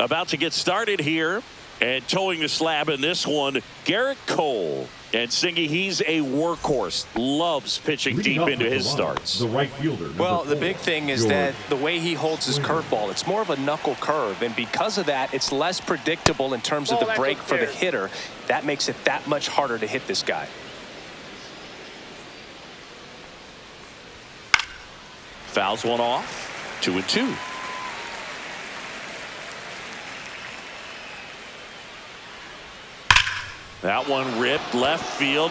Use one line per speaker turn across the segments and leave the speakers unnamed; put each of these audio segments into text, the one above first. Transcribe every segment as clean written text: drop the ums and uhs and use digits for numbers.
About to get started here, and towing the slab in this one, Garrett Cole. And Singy, he's a workhorse, loves pitching deep into his starts.
The right fielder.
Well, the big thing is that the way he holds his curveball, it's more of a knuckle curve, and because of that, it's less predictable in terms of the break for the hitter. That makes it that much harder to hit this guy.
Fouls one off, 2-2. That one ripped left field,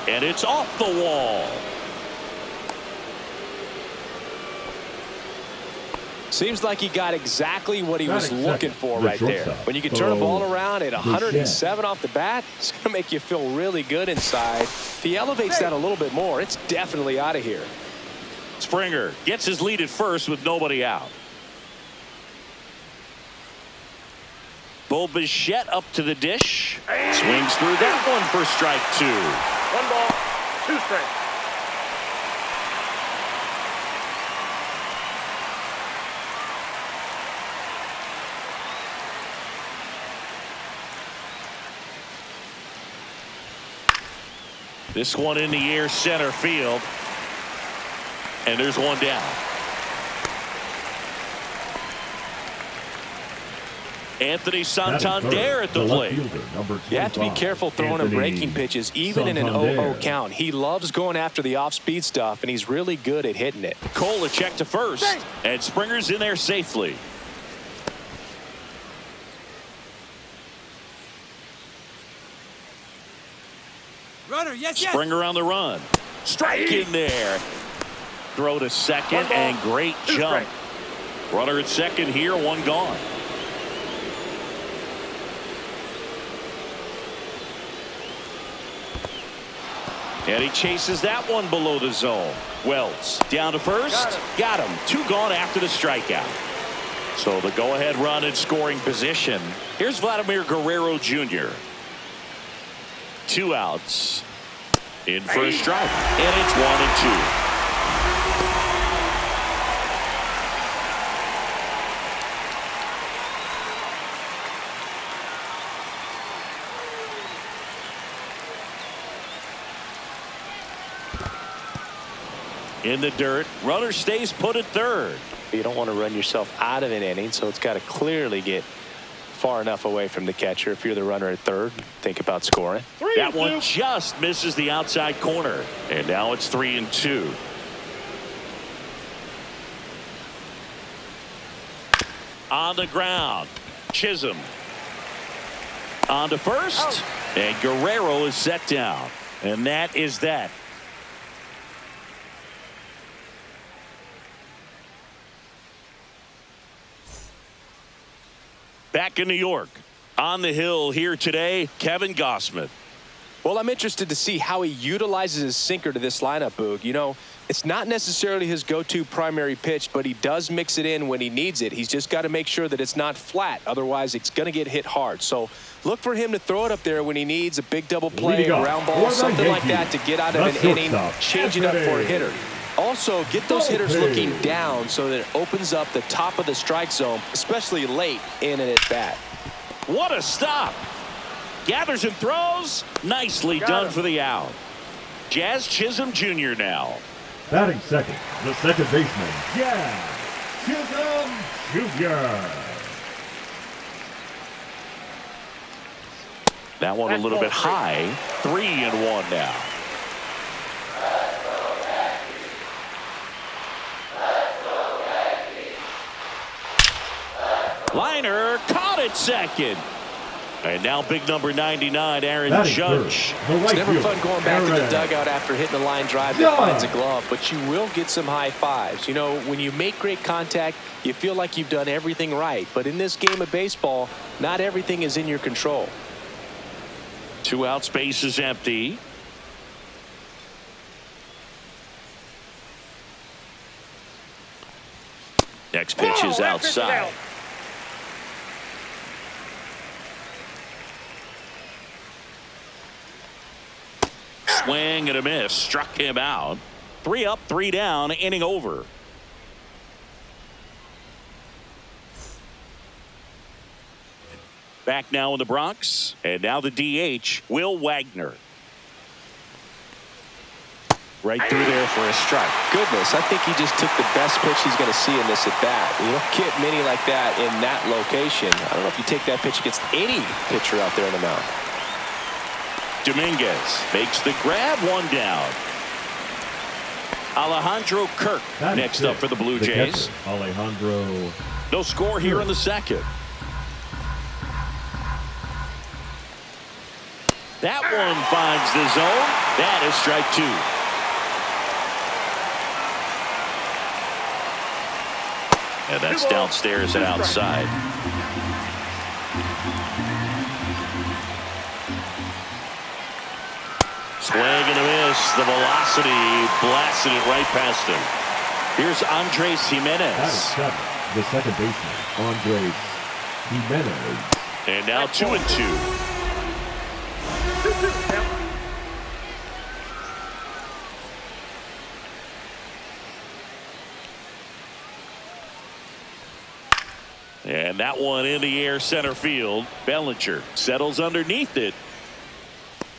and it's off the wall.
Seems like he got exactly what he was looking for right there. When you can turn a ball around at 107 off the bat, it's going to make you feel really good inside. If he elevates that a little bit more, it's definitely out of here.
Springer gets his lead at first with nobody out. Bo Bichette up to the dish. Swings through that one for strike 2.
1 ball, 2 strikes.
This one in the air, center field. And there's one down. Anthony Santander at the plate.
You have to be careful throwing him breaking pitches, even in an 0-0 count. He loves going after the off-speed stuff, and he's really good at hitting it.
Cole a check to first, and Springer's in there safely.
Runner, yes.
Springer on the run. Strike in there. Throw to second, and great jump. Runner at second here, one gone. And he chases that one below the zone. Wells down to first. Got him. 2 gone after the strikeout. So the go-ahead run in scoring position. Here's Vladimir Guerrero Jr. 2 outs in first strike. And it's 1-2. In the dirt, runner stays put at third.
You don't want to run yourself out of an inning, so it's got to clearly get far enough away from the catcher. If you're the runner at third, think about scoring.
That one just misses the outside corner, and now it's 3-2. On the ground, Chisholm on to first, and Guerrero is set down, and that is that. Back in New York, on the hill here today, Kevin Gausman.
Well, I'm interested to see how he utilizes his sinker to this lineup, Boog. You know, it's not necessarily his go-to primary pitch, but he does mix it in when he needs it. He's just got to make sure that it's not flat. Otherwise, it's going to get hit hard. So look for him to throw it up there when he needs a big double play, a ground ball, something like that to get out of an inning, change it up for a hitter. Also, get those hitters looking down so that it opens up the top of the strike zone, especially late in an at-bat.
What a stop. Gathers and throws. Nicely done for the out. Jazz Chisholm Jr. now.
Batting second, the second baseman, Jazz Chisholm Jr.
That one a little bit high. 3-1 now. Liner caught at second. And now big number 99, Aaron Judge.
It's never fun going back to the dugout after hitting a line drive that finds a glove, but you will get some high fives. You know, when you make great contact, you feel like you've done everything right. But in this game of baseball, not everything is in your control.
2 outs, base is empty. Next pitch is outside. Swing and a miss. Struck him out. 3 up, 3 down. Inning over. Back now in the Bronx. And now the DH, Will Wagner. Right through there for a strike.
Goodness, I think he just took the best pitch he's going to see in this at bat. You don't get many like that in that location. I don't know if you take that pitch against any pitcher out there on the mound.
Dominguez makes the grab, one down. Alejandro Kirk next up for the Blue Jays.
Alejandro.
No score here in the second. That one finds the zone. That is strike two. And that's downstairs and outside. Swing and a miss. The velocity blasted it right past him. Here's Andres Jimenez.
The second baseman, Andres Jimenez.
And now 2-2. And that one in the air center field. Bellinger settles underneath it.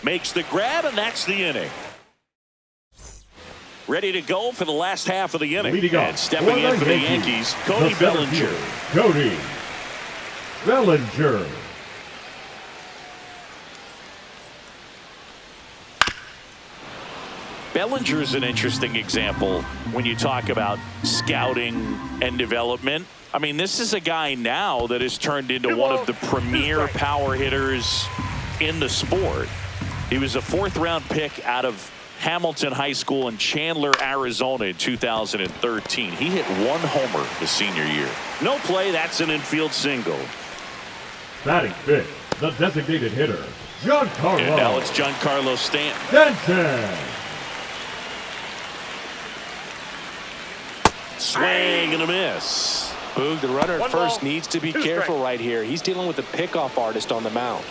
Makes the grab, and that's the inning. Ready to go for the last half of the inning. And stepping in for the Yankees, Cody Bellinger.
Cody Bellinger.
Bellinger is an interesting example when you talk about scouting and development. I mean, this is a guy now that has turned into one of the premier power hitters in the sport. He was a fourth-round pick out of Hamilton High School in Chandler, Arizona in 2013. He hit one homer his senior year. No play, that's an infield single.
Batting fifth, the designated hitter, Giancarlo.
And now it's Giancarlo Stanton.
Stanton.
Swing and a miss.
Boog, the runner at first needs to be careful
strikes.
right here. He's dealing with a pickoff artist on the mound.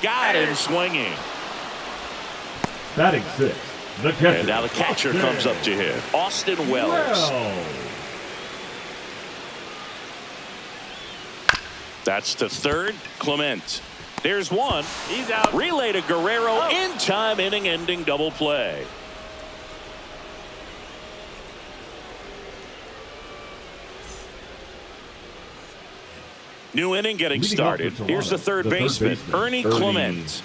Got him swinging.
Batting sixth, the catcher.
And now the catcher comes up to him. Austin Wells. That's to third. Clement. There's one.
He's out.
Relay to Guerrero. In time, inning-ending double play. New inning getting started. Here's the third baseman, Ernie Clement.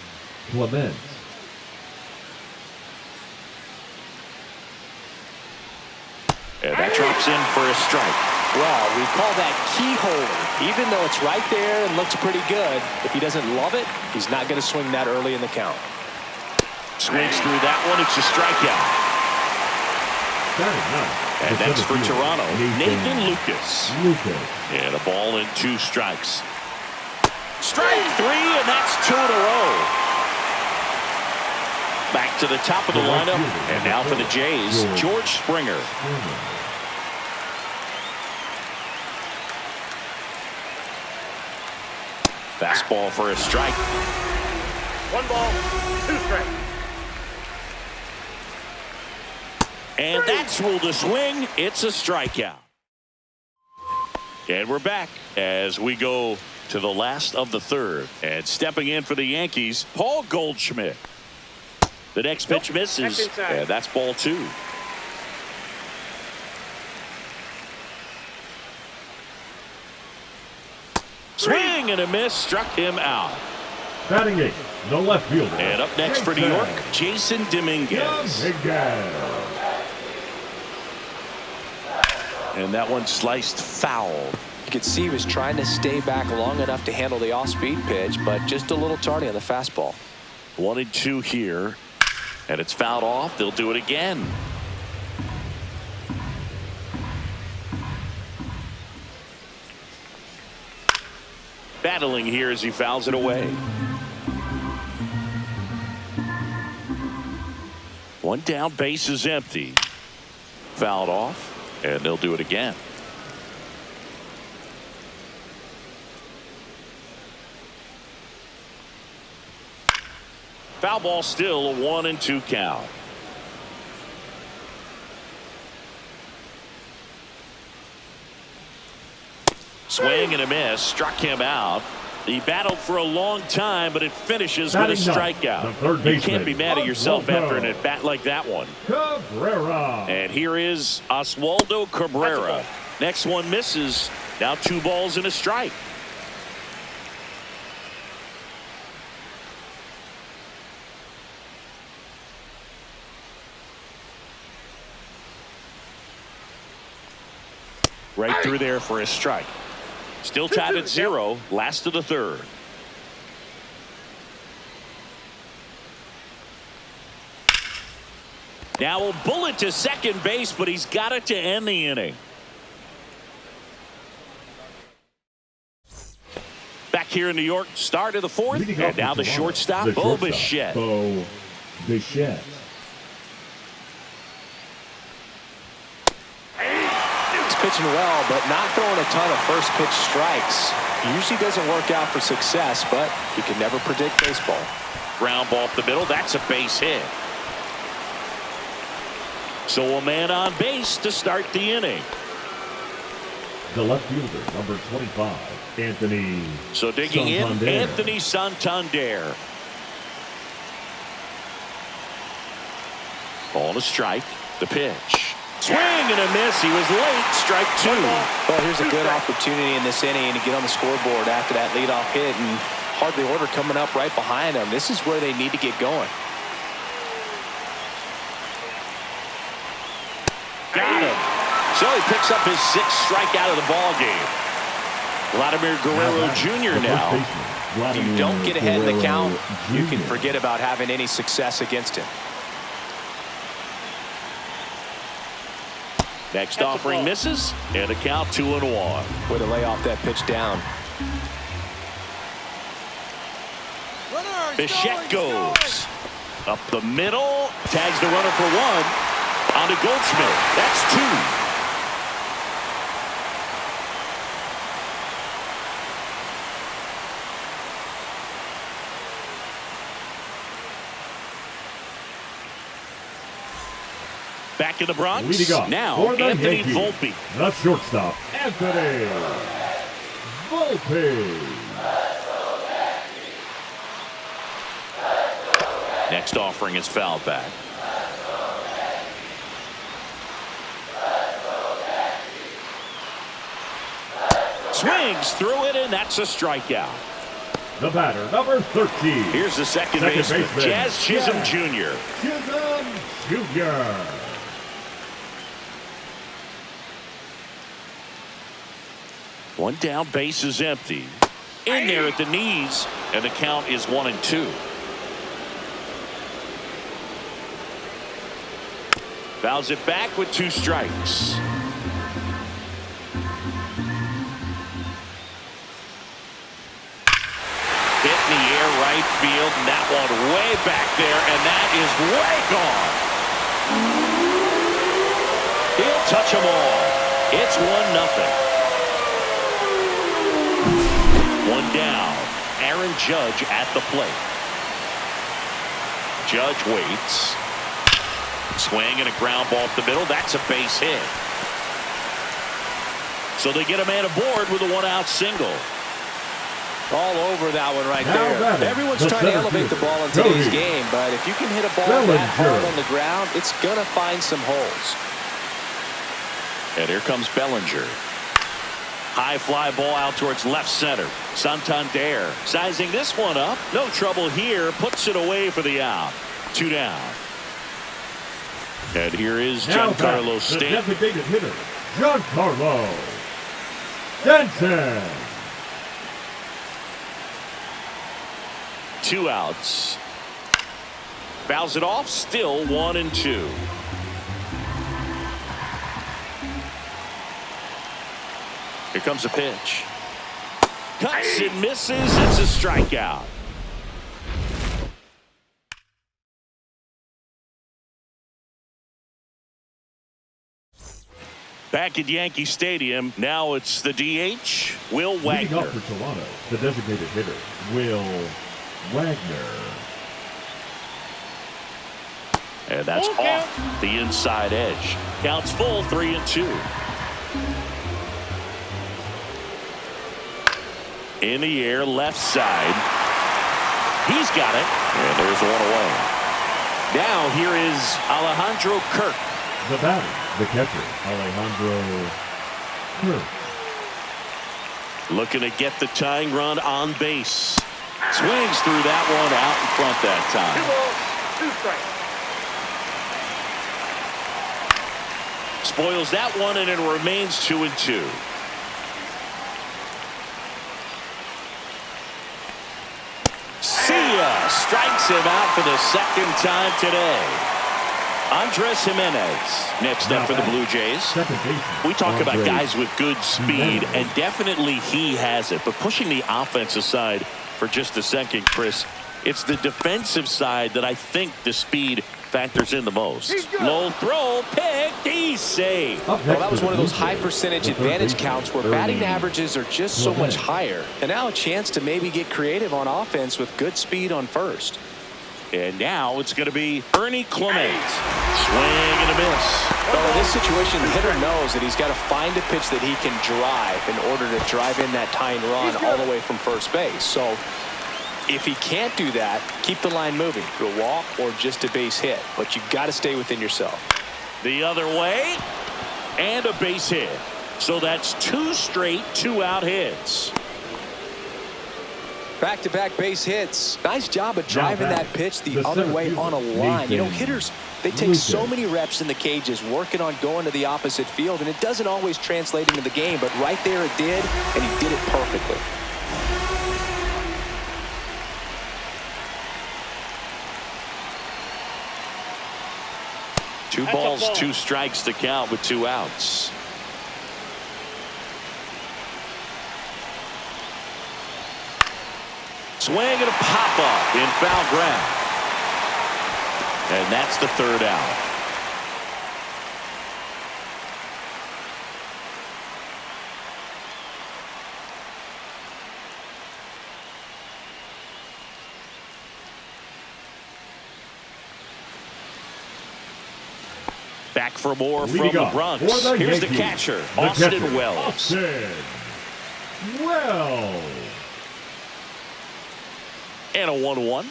And that drops in for a strike.
Well, we call that key holder. Even though it's right there and looks pretty good, if he doesn't love it, he's not going to swing that early in the count.
Swings through that one. It's a strikeout. And that's for Toronto, Nathan Lucas. And a ball and two strikes. Strike three, and that's two in a row. Back to the top of the lineup, and now for the Jays, George Springer. Fastball for a strike.
1 ball, 2 strikes.
And that's ruled a swing. It's a strikeout. And we're back as we go to the last of the third. And stepping in for the Yankees, Paul Goldschmidt. The next pitch misses, and that's ball 2. Swing and a miss, struck him out.
Batting eighth, the left fielder.
And up next for New York, Jason Dominguez. And that one sliced foul.
You could see he was trying to stay back long enough to handle the off-speed pitch, but just a little tardy on the fastball.
1-2 here, and it's fouled off. They'll do it again. Battling here as he fouls it away. One down, base is empty. Fouled off, and they'll do it again. Foul ball, still a 1-2 count. Swing and a miss. Struck him out. He battled for a long time, but it finishes with a strikeout. You can't be mad at yourself after an at-bat like that one.
Cabrera.
And here is Oswaldo Cabrera. Next one misses. Now 2 balls and a strike. Right through there for a strike. Still tied at 0. Last of the 3rd. Now a bullet to second base, but he's got it to end the inning. Back here in New York, start of the 4th. And now the shortstop, Bo Bichette.
Bo Bichette.
Pitching well, but not throwing a ton of first pitch strikes. Usually doesn't work out for success, but you can never predict baseball.
Ground ball up the middle. That's a base hit. So a man on base to start the inning.
The left fielder, number 25, Anthony.
So digging
Santander.
in, Anthony Santander. Ball to strike. The pitch. Swing and a miss. He was late. Strike 2.
Well, here's a good opportunity in this inning to get on the scoreboard after that leadoff hit, and hardly order coming up right behind them. This is where they need to get going.
Got him. So he picks up his 6th strikeout of the ball game. Vladimir Guerrero Jr. now.
If you don't get ahead in the count, you can forget about having any success against him.
Next offering misses, and a count 2-1.
Way to lay off that pitch down.
Bichette goes up the middle, tags the runner for 1. On to Goldschmidt. That's 2. Back in the Bronx.
Leading off
Now
for the
Anthony
Yankees,
Volpe.
The shortstop, Anthony Volpe.
Next offering is fouled back. Swings through it, and that's a strikeout.
The batter, number 13.
Here's the second baseman, Jazz Chisholm Jr.
Chisholm Jr.
One down, base is empty. In there at the knees, and the count is 1-2. Fouls it back with 2 strikes. Hit in the air right field, and that one way back there, and that is way gone. He'll touch them all. It's 1-0. One down. Aaron Judge at the plate. Judge waits. Swing and a ground ball up the middle. That's a base hit. So they get a man aboard with a 1-out single.
All over that one right
Now
there.
batting,
Everyone's
the
trying to
center
elevate the
fielder,
ball in today's
Cody
game, but if you can hit a ball
Bellinger.
that hard on the ground, it's going to find some holes.
And here comes Bellinger. High fly ball out towards left center. Santander sizing this one up. No trouble here. Puts it away for the out. 2 down. And here is
Now
Giancarlo
the
Stanton.
designated hitter, Giancarlo Stanton.
2 outs. Fouls it off. Still 1-2. Here comes a pitch. Cuts and misses. It's a strikeout. Back at Yankee Stadium, now it's the DH, Will
Leading
Wagner.
up for Toronto, the designated hitter, Will Wagner.
And that's off the inside edge. Counts full, 3-2. In the air, left side. He's got it. And there's one away. Now here is Alejandro Kirk.
The batter, the catcher, Alejandro Kirk.
Looking to get the tying run on base. Swings through that one out in front that time.
2 balls, 2 strikes.
Spoils that one, and it remains 2-2. See ya! Strikes him out for the second time today. Andres Jimenez next up for the Blue Jays. We talk about guys with good speed, and definitely he has it. But pushing the offense aside for just a second, Chris, it's the defensive side that I think the speed factors in the most. Low throw, pick, he's safe.
Well, that was one of those high percentage advantage counts where batting averages are just so much higher. And now a chance to maybe get creative on offense with good speed on first.
And now it's going to be Ernie Clement. Swing and a miss.
Well, in this situation, the hitter knows that he's got to find a pitch that he can drive in order to drive in that tying run all the way from first base. So if he can't do that, keep the line moving to a walk or just a base hit. But you've got to stay within yourself.
The other way, and a base hit. So that's 2 straight 2-out hits.
Back-to-back base hits. Nice job of driving that pitch the other way on a line. You know, hitters, they take so many reps in the cages working on going to the opposite field, and it doesn't always translate into the game, but right there it did, and he did it perfectly.
Two balls, 2 strikes to count with 2 outs. Swing and a pop-up in foul ground. And that's the 3rd out. Back for more from the Bronx. Here's the catcher, Austin Wells.
Austin Wells.
And a 1-1.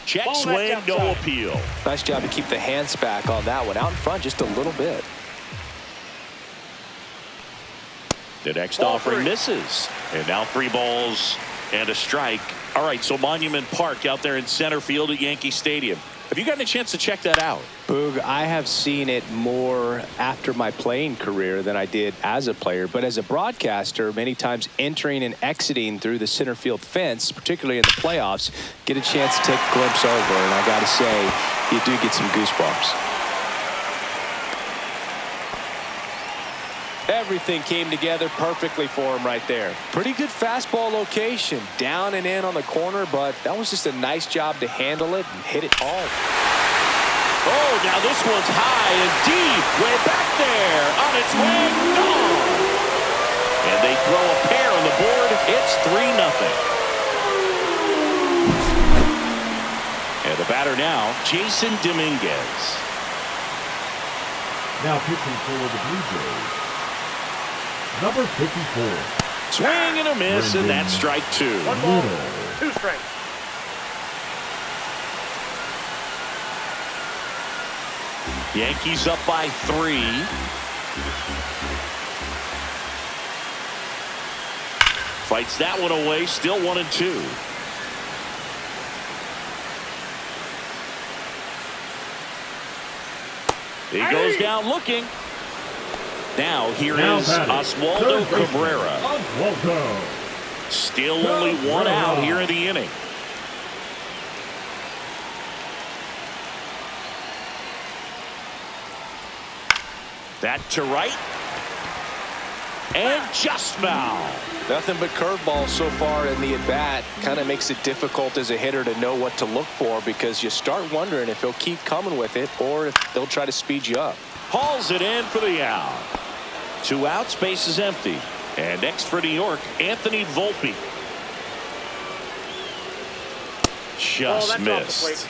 Check swing, no appeal.
Nice job to keep the hands back on that one. Out in front just a little bit.
The next offering misses. And now 3 balls and a strike. All right, so Monument Park out there in center field at Yankee Stadium. Have you gotten a chance to check that out?
Boog, I have seen it more after my playing career than I did as a player. But as a broadcaster, many times entering and exiting through the center field fence, particularly in the playoffs, get a chance to take a glimpse over. And I got to say, you do get some goosebumps. Everything came together perfectly for him right there. Pretty good fastball location, down and in on the corner, but that was just a nice job to handle it and hit it home.
Oh, now this one's high and deep, way back there, on its way, gone. And they throw a pair on the board. It's 3-0. And the batter now, Jason Dominguez.
Now pitching for the Blue Jays, number 54.
Swing and a miss, and that's strike 2.
1 ball, 2 strikes.
Yankees up by 3. Fights that one away, still 1-2. He goes down looking. Now here is Oswaldo Cabrera. Still only 1 out here in the inning. That to right. And just foul.
Nothing but curveballs so far in the at-bat. Kind of makes it difficult as a hitter to know what to look for because you start wondering if he'll keep coming with it or if they'll try to speed you up.
Hauls it in for the out. 2 outs, base is empty. And next for New York, Anthony Volpe. Just missed.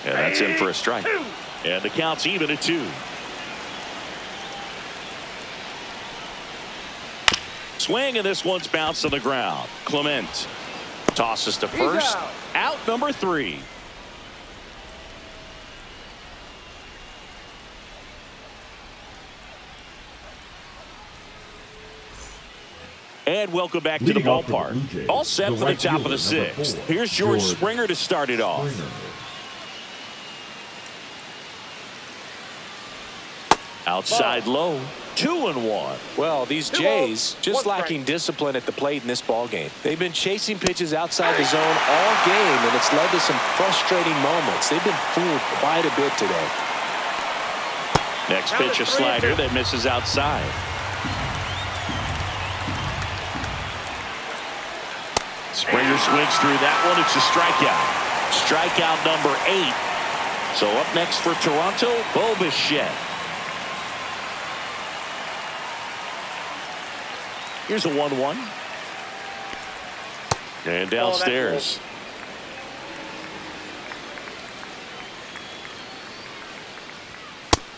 And that's in for a strike. And the count's even at 2. Swing, and this one's bounced on the ground. Clement tosses to first. Out number 3. And welcome back to the
Leading off for the
ballpark.
Blue Jays,
All set
the
for the
right
top of the
fielder, number
6th.
4,
Here's George
George
Springer to start it off.
Springer.
Outside low. 2-1.
Well, these Jays just lacking discipline at the plate in this ball game. They've been chasing pitches outside the zone all game, and it's led to some frustrating moments. They've been fooled quite a bit today.
Next pitch, a slider that misses outside. Springer swings through that one. It's a strikeout. Strikeout number 8. So up next for Toronto, Bo Bichette. Here's a 1-1. And downstairs.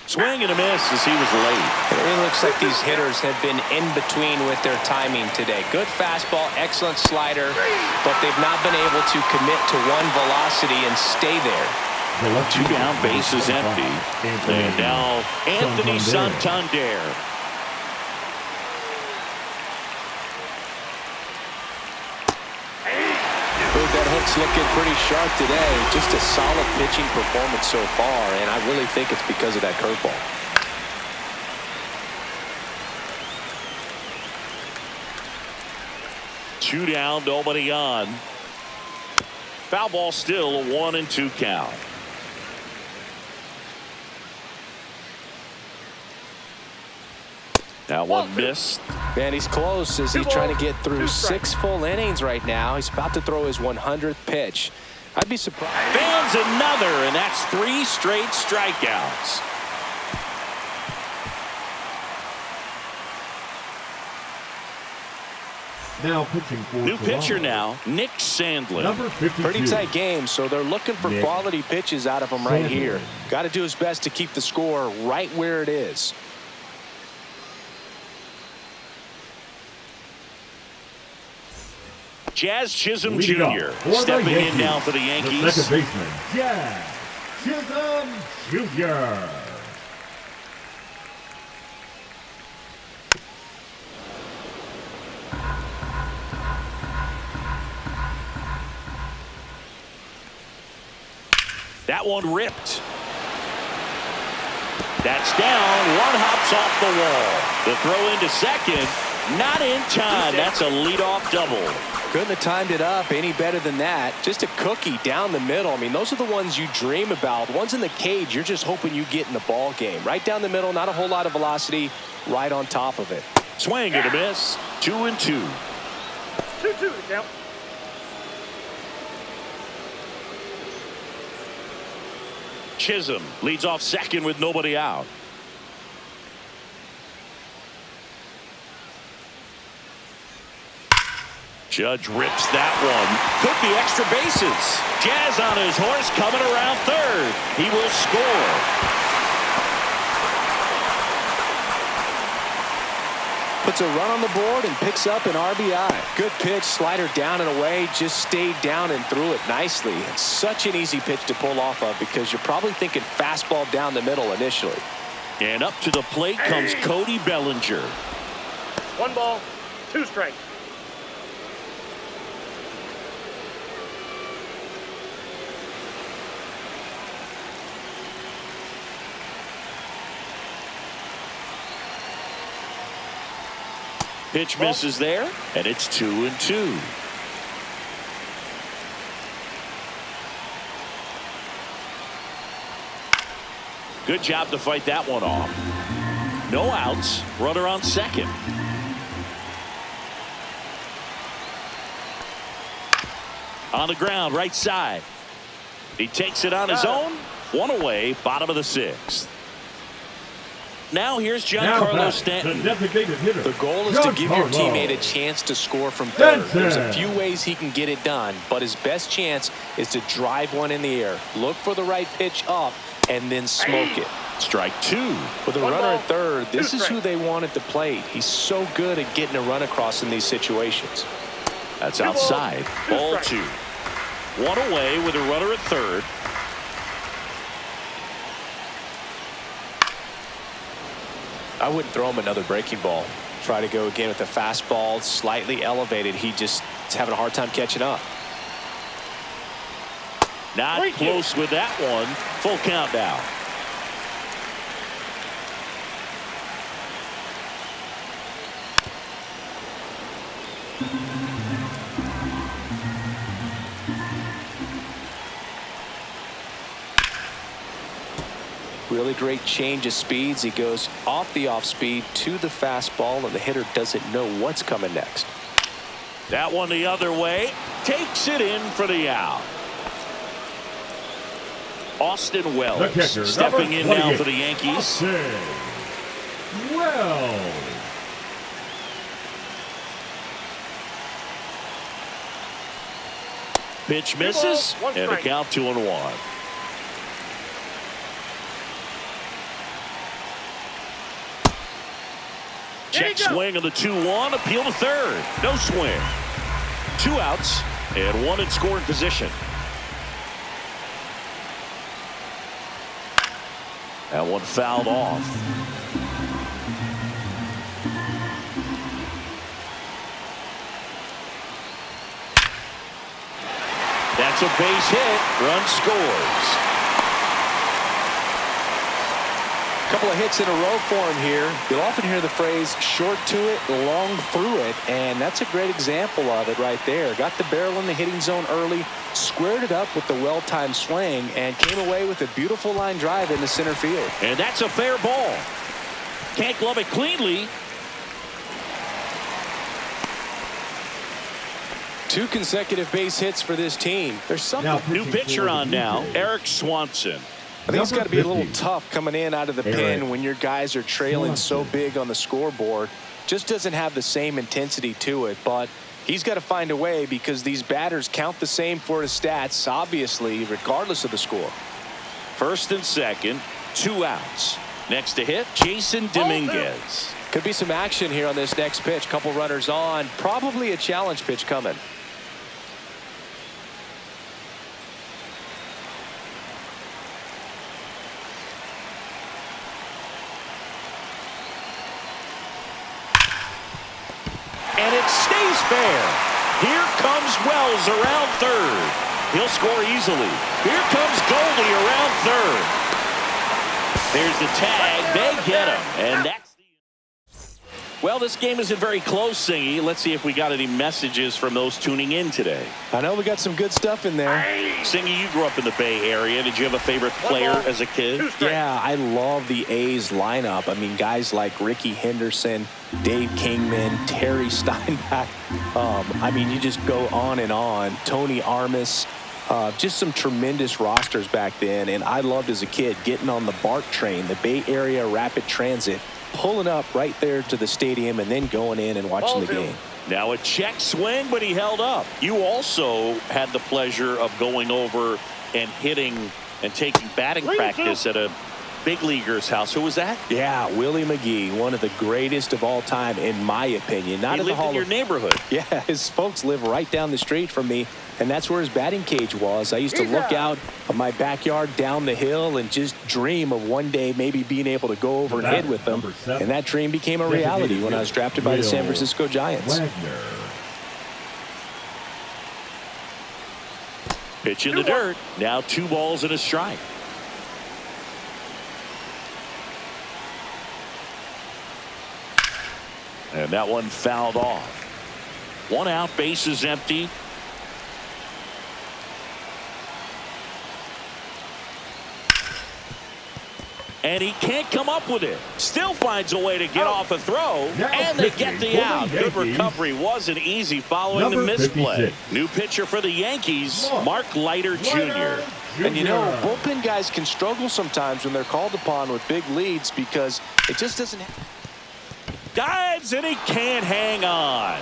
Swing and a miss as he was late.
It really looks like these hitters have been in between with their timing today. Good fastball, excellent slider, but they've not been able to commit to one velocity and stay there.
2 down, base is empty. And now Anthony Santander.
That hook's looking pretty sharp today. Just a solid pitching performance so far, and I really think it's because of that curveball.
Two down, nobody on. Foul ball still, a 1-2 count. That one missed.
Man, he's close as he's trying to get through 6 full innings right now. He's about to throw his 100th pitch. I'd be surprised.
Fans another, and that's 3 straight strikeouts.
Now pitching for
New
Toronto.
pitcher now, Nick Sandlin.
Number 52.
Pretty tight game, so they're looking for
Nick
quality pitches out of him right
Sandlin.
here. Got to do his best to keep the score right where it is.
Jazz Chisholm
Leading
Jr.
up for the
stepping in
Yankees,
now for the
the
Yankees.
second baseman, Jazz Chisholm Jr.
That one ripped. That's down. One hops off the wall. The throw into second. Not in time. That's a leadoff double.
Couldn't have timed it up any better than that. Just a cookie down the middle. I mean, those are the ones you dream about. The ones in the cage, you're just hoping you get in the ball game. Right down the middle, not a whole lot of velocity, right on top of it.
Swing and a miss. 2-2.
2-2 to count.
Chisholm leads off second with nobody out. Judge rips that one. Took the extra bases. Jazz on his horse coming around third. He will score.
Puts a run on the board and picks up an RBI. Good pitch, slider down and away, just stayed down and threw it nicely. It's such an easy pitch to pull off of because you're probably thinking fastball down the middle initially.
And up to the plate comes Cody Bellinger.
1 ball, 2 strikes.
Pitch misses there, and it's 2-2. Good job to fight that one off. No outs. Runner on second. On the ground, right side. He takes it on his own. One away, bottom of the 6th. Now here's Giancarlo Stanton.
The designated hitter.
The goal is to give your
Giancarlo
teammate a chance to score from third.
Stanton.
There's a few ways he can get it done, but his best chance is to drive one in the air. Look for the right pitch up and then smoke it.
Strike two.
With a
One
runner
ball,
at third, this
two
is who
strikes.
they want at the plate. He's so good at getting a run across in these situations.
That's
Two balls,
outside.
two
Ball
strikes.
two. One away with a runner at third.
I wouldn't throw him another breaking ball. Try to go again with the fastball slightly elevated. He just is having a hard time catching up.
Not
Thank you.
close with that one. Full count now.
Really great change of speeds. He goes off the off speed to the fastball, and the hitter doesn't know what's coming next.
That one the other way. Takes it in for the out. Austin
The
Wells
catcher,
stepping
number
in now
28,
for the Yankees.
Austin Wells.
Pitch
balls,
misses,
one
and a
strike.
count 2-1.
Here
Check
you go.
swing on the 2-1. Appeal to third. No swing. 2 outs and 1 in scoring position. That one fouled off. That's a base hit. Run scores.
A couple of hits in a row for him here. You'll often hear the phrase short to it, long through it, and that's a great example of it right there. Got the barrel in the hitting zone early, squared it up with the well-timed swing, and came away with a beautiful line drive into center field.
And that's a fair ball. Can't glove it cleanly.
2 consecutive base hits for this team. There's something.
Now
New
pitching
pitcher
for the
on now,
Blue Jays.
Eric Swanson.
I think it's got to be a little
50.
tough coming in out of the
Eric
pen when your guys are trailing so
Swanson.
big on the scoreboard. Just doesn't have the same intensity to it, but he's got to find a way because these batters count the same for his stats, obviously, regardless of the score.
First and second, 2 outs. Next to hit, Jason Dominguez.
Could be some action here on this next pitch. Couple runners on, probably a challenge pitch coming.
And it stays fair. Here comes Wells around third. He'll score easily. Here comes Goldie around third. There's the tag. They get him. And that's well, this game isn't very close, Singy. Let's see if we got any messages from those tuning in today.
I know we got some good stuff in there.
Singy, you grew up in the Bay Area. Did you have a favorite player as a kid?
2 strikes.
Yeah, I love the A's lineup. I mean, guys like Ricky Henderson, Dave Kingman, Terry Steinbach. I mean, you just go on and on. Tony Armas. Just some tremendous rosters back then. And I loved as a kid getting on the BART train, the Bay Area Rapid Transit, pulling up right there to the stadium and then going in and watching the game.
Now a check swing, but he held up. You also had the pleasure of going over and hitting and taking batting practice at a big leaguer's house. Who was that?
Yeah, Willie McGee, one of the greatest of all time, in my opinion. Not
He
in the
lived
Hall
in your
of
neighborhood.
Yeah, his folks live right down the street from me, and that's where his batting cage was. I used to look out of my backyard down the hill and just dream of one day maybe being able to go over and hit with them.
Number 7.
And that dream became a reality when I was drafted by the San Francisco Giants.
Wagner.
Pitch in the dirt. Now 2 balls and a strike. And that one fouled off. 1 out, bases empty. And he can't come up with it. Still finds a way to get off a throw.
Now
And they
pitching
get the
for the
out. Good
Yankees.
recovery. Wasn't easy following the
Number
misplay.
56.
New pitcher for the Yankees, Mark Leiter Jr.
And you know, bullpen guys can struggle sometimes when they're called upon with big leads because it just doesn't happen.
Dives and he can't hang on.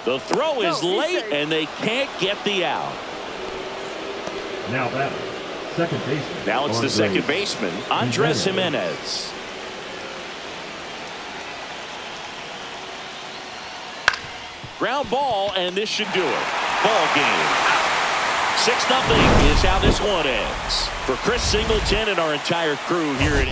The throw is late and they can't get the out.
Now batting, Second baseman.
Now it's the second baseman, Andres Jimenez. Ground ball, and this should do it. Ball game. 6-0 is how this one ends. For Chris Singleton and our entire crew here at